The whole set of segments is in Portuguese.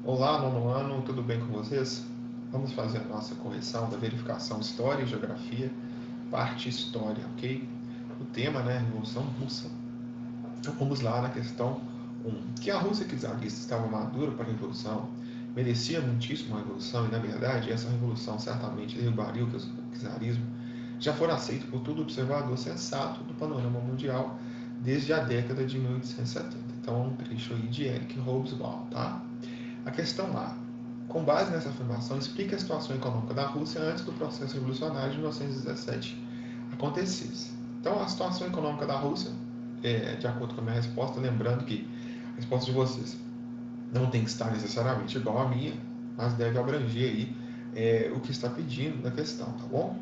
Olá, nono ano, tudo bem com vocês? Vamos fazer a nossa correção da verificação História e Geografia, parte História, ok? O tema, né, Revolução Russa. Então vamos lá na questão 1. Que a Rússia czarista estava madura para a Revolução, merecia muitíssimo a Revolução e, na verdade, essa Revolução certamente derrubaria o czarismo, já fora aceito por todo observador sensato do panorama mundial desde a década de 1870. Então, é um trecho aí de Eric Hobsbawm, tá? A questão A. Com base nessa afirmação, explique a situação econômica da Rússia antes do processo revolucionário de 1917 acontecesse. Então, a situação econômica da Rússia, de acordo com a minha resposta, lembrando que a resposta de vocês não tem que estar necessariamente igual à minha, mas deve abranger aí o que está pedindo na questão, tá bom?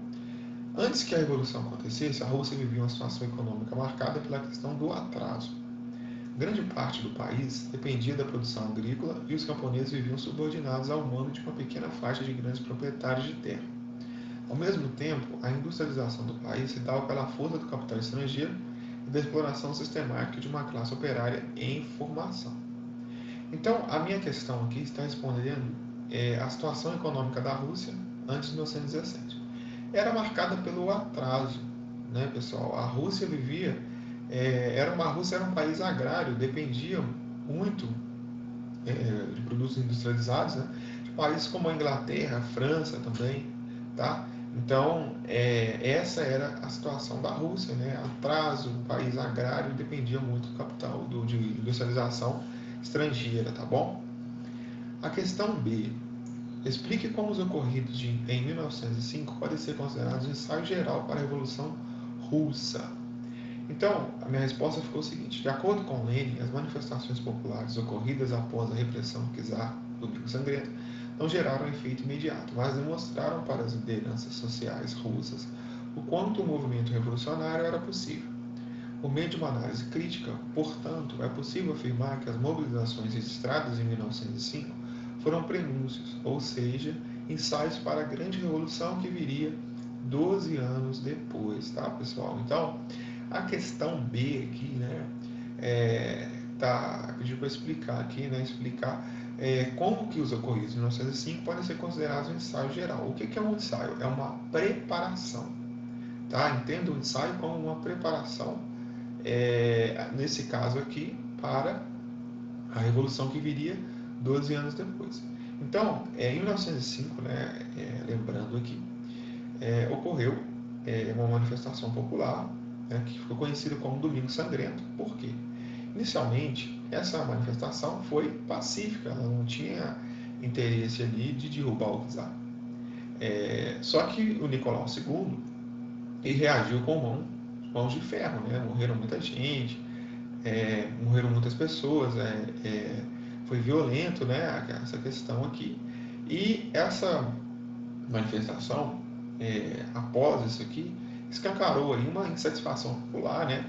Antes que a Revolução acontecesse, a Rússia vivia uma situação econômica marcada pela questão do atraso. Grande parte do país dependia da produção agrícola e os camponeses viviam subordinados ao mando de uma pequena faixa de grandes proprietários de terra. Ao mesmo tempo, a industrialização do país se dava pela força do capital estrangeiro e da exploração sistemática de uma classe operária em formação. Então, a minha questão aqui está respondendo a situação econômica da Rússia antes de 1917. Era marcada pelo atraso, né, pessoal? A Rússia vivia, era um país agrário, dependia muito de produtos industrializados, né, de países como a Inglaterra, a França também, tá? Então, essa era a situação da Rússia, né? Atraso, um país agrário, dependia muito do capital, de industrialização estrangeira, tá bom? A questão B. Explique como os ocorridos em 1905 podem ser considerados um ensaio geral para a Revolução Russa. Então, a minha resposta ficou o seguinte: de acordo com Lenin, as manifestações populares ocorridas após a repressão do czar Domingo Sangrento não geraram efeito imediato, mas demonstraram para as lideranças sociais russas o quanto o movimento revolucionário era possível. Por meio de uma análise crítica, portanto, é possível afirmar que as mobilizações registradas em 1905 foram prenúncios, ou seja, ensaios para a grande revolução que viria 12 anos depois, tá, pessoal? Então, a questão B aqui, né, pediu para explicar aqui, né, explicar como que os ocorridos em 1905 podem ser considerados um ensaio geral. O que é um ensaio? É uma preparação, tá? Entenda o ensaio como uma preparação, nesse caso aqui, para a revolução que viria 12 anos depois. Então, em 1905, né, lembrando aqui, ocorreu uma manifestação popular, né, que ficou conhecida como Domingo Sangrento. Por quê? Inicialmente, essa manifestação foi pacífica, ela não tinha interesse ali de derrubar o czar. Só que o Nicolau II ele reagiu com mãos de ferro, né? Morreram muita gente, morreram muitas pessoas, foi violento, né? Essa questão aqui. E essa manifestação, após isso aqui, escancarou aí uma insatisfação popular, né,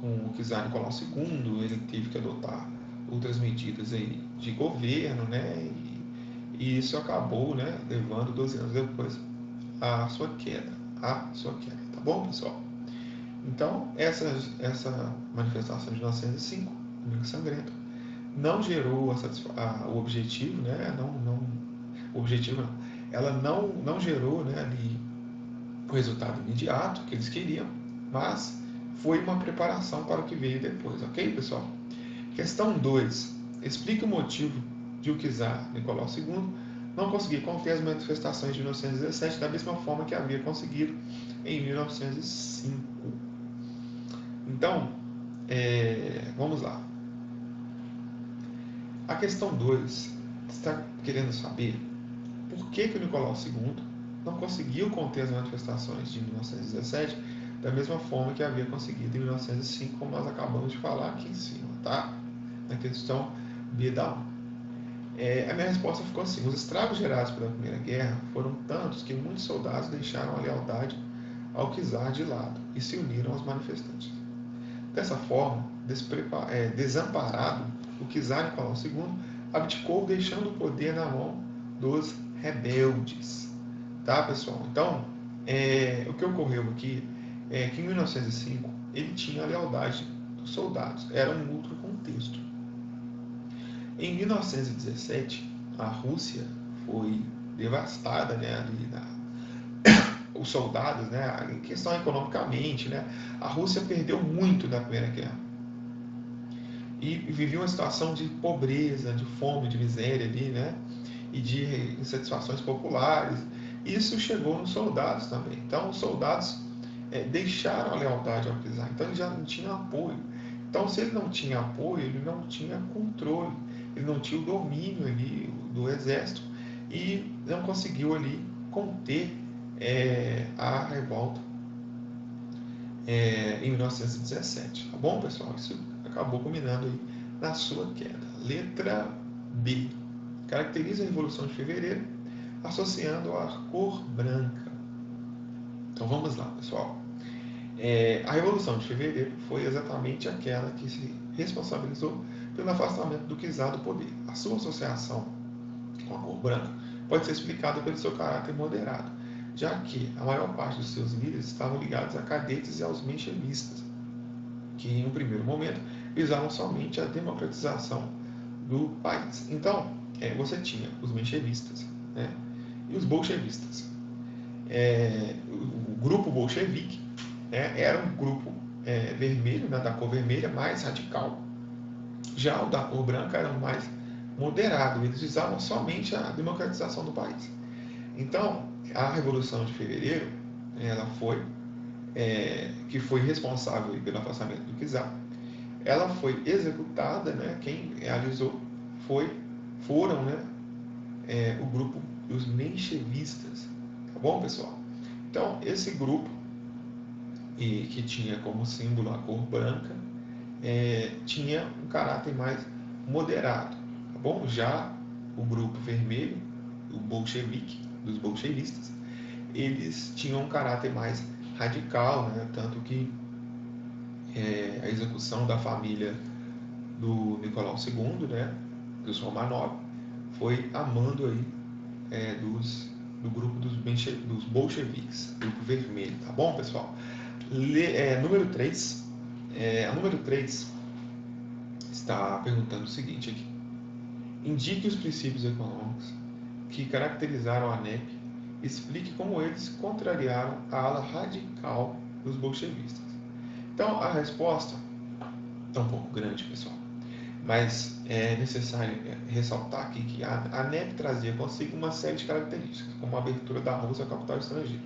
com o czar Nicolau II. Ele teve que adotar outras medidas aí de governo, né, e isso acabou, né, levando 12 anos depois à sua queda, tá bom, pessoal? Então, essa manifestação de 1905, Domingo Sangrento, não gerou o objetivo, né, o objetivo não, ela não gerou, né, ali o resultado imediato que eles queriam, mas foi uma preparação para o que veio depois, ok, pessoal? Questão 2. Explique o motivo de o czar Nicolau II não conseguir conter as manifestações de 1917 da mesma forma que havia conseguido em 1905. Então, vamos lá. A questão 2 está querendo saber por que o Nicolau II não conseguiu conter as manifestações de 1917 da mesma forma que havia conseguido em 1905, como nós acabamos de falar aqui em cima, tá? Na questão B da 1. A minha resposta ficou assim: os estragos gerados pela Primeira Guerra foram tantos que muitos soldados deixaram a lealdade ao czar de lado e se uniram aos manifestantes. Dessa forma, desamparado, o czar Nicolau II abdicou, deixando o poder na mão dos rebeldes. Tá, pessoal? Então, o que ocorreu aqui é que em 1905 ele tinha a lealdade dos soldados, era um outro contexto. Em 1917, a Rússia foi devastada, né, ali os soldados, né, em questão economicamente, né, a Rússia perdeu muito da Primeira Guerra e vivia uma situação de pobreza, de fome, de miséria ali, né, e de insatisfações populares. Isso chegou nos soldados também. Então, os soldados deixaram a lealdade ao czar. Então, ele já não tinha apoio. Então, se ele não tinha apoio, ele não tinha controle, ele não tinha o domínio ali do exército e não conseguiu ali conter a revolta em 1917. Tá bom, pessoal? Isso acabou culminando aí na sua queda. Letra B. Caracteriza a Revolução de Fevereiro associando a cor branca. Então vamos lá, pessoal. A Revolução de Fevereiro foi exatamente aquela que se responsabilizou pelo afastamento do czar do poder. A sua associação com a cor branca pode ser explicada pelo seu caráter moderado, já que a maior parte dos seus líderes estavam ligados a cadetes e aos menchevistas, que em um primeiro momento visavam somente a democratização do país. Então, você tinha os menchevistas, né, e os bolchevistas. O grupo bolchevique, né, era um grupo vermelho, né, da cor vermelha, mais radical. Já o da cor branca era mais moderado, eles visavam somente a democratização do país. Então, a Revolução de Fevereiro, ela foi, que foi responsável pelo afastamento do czar, ela foi executada, né, quem realizou foram, né, o grupo dos menchevistas. Tá bom, pessoal? Então, esse grupo, que tinha como símbolo a cor branca, tinha um caráter mais moderado. Tá bom? Já o grupo vermelho, o bolchevique, dos bolchevistas, eles tinham um caráter mais radical, né? Tanto que a execução da família do Nicolau II, né, dos Romanov, foi a mando aí do grupo dos bolcheviques, grupo vermelho, tá bom, pessoal? Número 3, a número 3 está perguntando o seguinte aqui: indique os princípios econômicos que caracterizaram a ANEP, explique como eles contrariaram a ala radical dos bolchevistas. Então, a resposta é um pouco grande, pessoal, mas é necessário ressaltar aqui que a ANEP trazia consigo uma série de características, como a abertura da Rússia ao capital estrangeiro,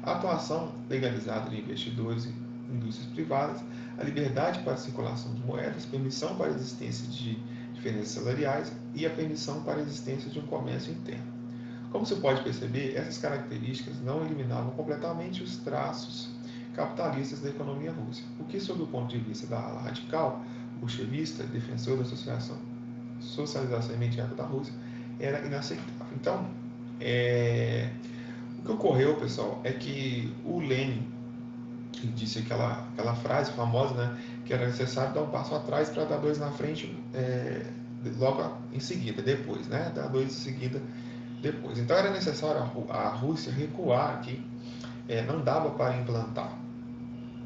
a atuação legalizada de investidores em indústrias privadas, a liberdade para a circulação de moedas, permissão para a existência de diferenças salariais e a permissão para a existência de um comércio interno. Como você pode perceber, essas características não eliminavam completamente os traços capitalistas da economia russa, o que, sob o ponto de vista da ala radical, bolchevista, defensor da socialização imediata da Rússia, era inaceitável. Então, o que ocorreu, pessoal, é que o Lenin disse aquela frase famosa, né, que era necessário dar um passo atrás para dar dois na frente logo em seguida, depois, né, dar dois em seguida depois. Então era necessário a Rússia recuar aqui, não dava para implantar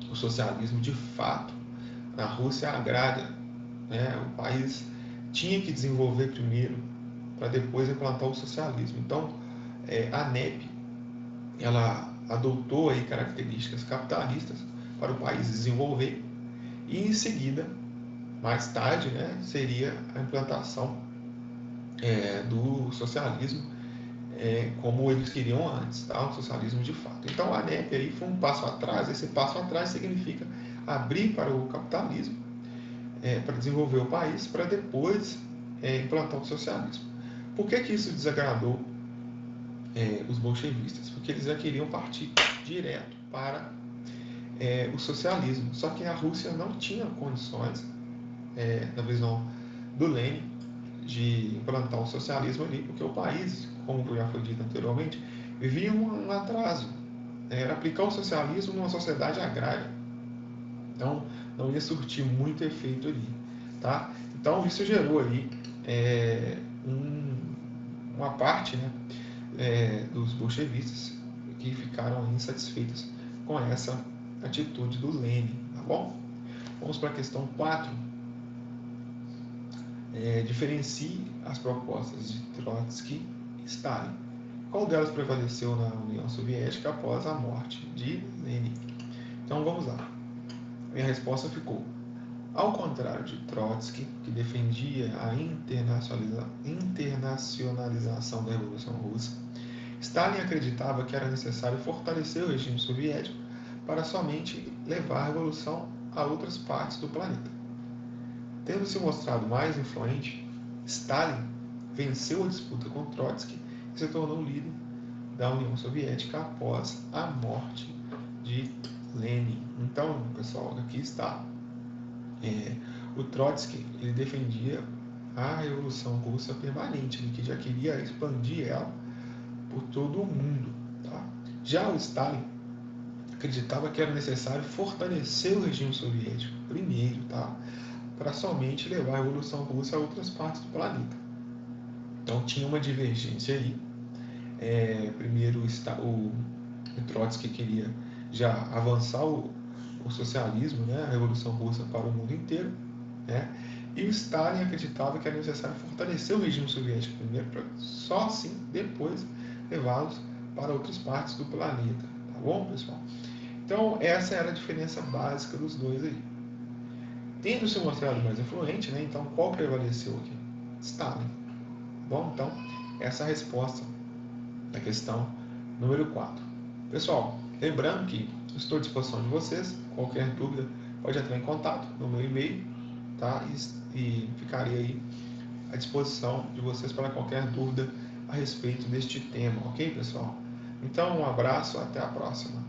o socialismo de fato na Rússia agrária, né, o país tinha que desenvolver primeiro para depois implantar o socialismo. Então, a NEP, ela adotou aí características capitalistas para o país desenvolver e em seguida, mais tarde, né, seria a implantação do socialismo como eles queriam antes, tá? O socialismo de fato. Então a NEP aí foi um passo atrás. Esse passo atrás significa abrir para o capitalismo, para desenvolver o país, para depois implantar o socialismo. Por que isso desagradou os bolchevistas? Porque eles já queriam partir direto para o socialismo. Só que a Rússia não tinha condições, na visão do Lenin, de implantar o socialismo ali, porque o país, como já foi dito anteriormente, vivia um atraso. Era aplicar o socialismo numa sociedade agrária. Então, não ia surtir muito efeito ali. Tá? Então, isso gerou aí uma parte, né, dos bolchevistas que ficaram insatisfeitas com essa atitude do Lenin. Tá bom? Vamos para a questão 4. Diferencie as propostas de Trotsky e Stalin. Qual delas prevaleceu na União Soviética após a morte de Lenin? Então vamos lá. Minha resposta ficou: ao contrário de Trotsky, que defendia a internacionalização da Revolução Russa, Stalin acreditava que era necessário fortalecer o regime soviético para somente levar a revolução a outras partes do planeta. Tendo se mostrado mais influente, Stalin venceu a disputa com Trotsky e se tornou líder da União Soviética após a morte de Lenin. Então, pessoal, aqui está. O Trotsky ele defendia a Revolução Russa permanente, ele que já queria expandir ela por todo o mundo. Tá? Já o Stalin acreditava que era necessário fortalecer o regime soviético primeiro, tá? Para somente levar a Revolução Russa a outras partes do planeta. Então tinha uma divergência aí. Primeiro o Trotsky queria já avançar o socialismo, né, a Revolução Russa para o mundo inteiro, né, e o Stalin acreditava que era necessário fortalecer o regime soviético primeiro, para só assim depois levá-los para outras partes do planeta. Tá bom, pessoal? Então essa era a diferença básica dos dois aí. Tendo se mostrado mais influente, né, então qual prevaleceu aqui? Stalin. Bom, então essa é a resposta da questão número 4. Pessoal, lembrando que estou à disposição de vocês, qualquer dúvida pode entrar em contato no meu e-mail, tá? E ficarei aí à disposição de vocês para qualquer dúvida a respeito deste tema, ok, pessoal? Então, um abraço, até a próxima.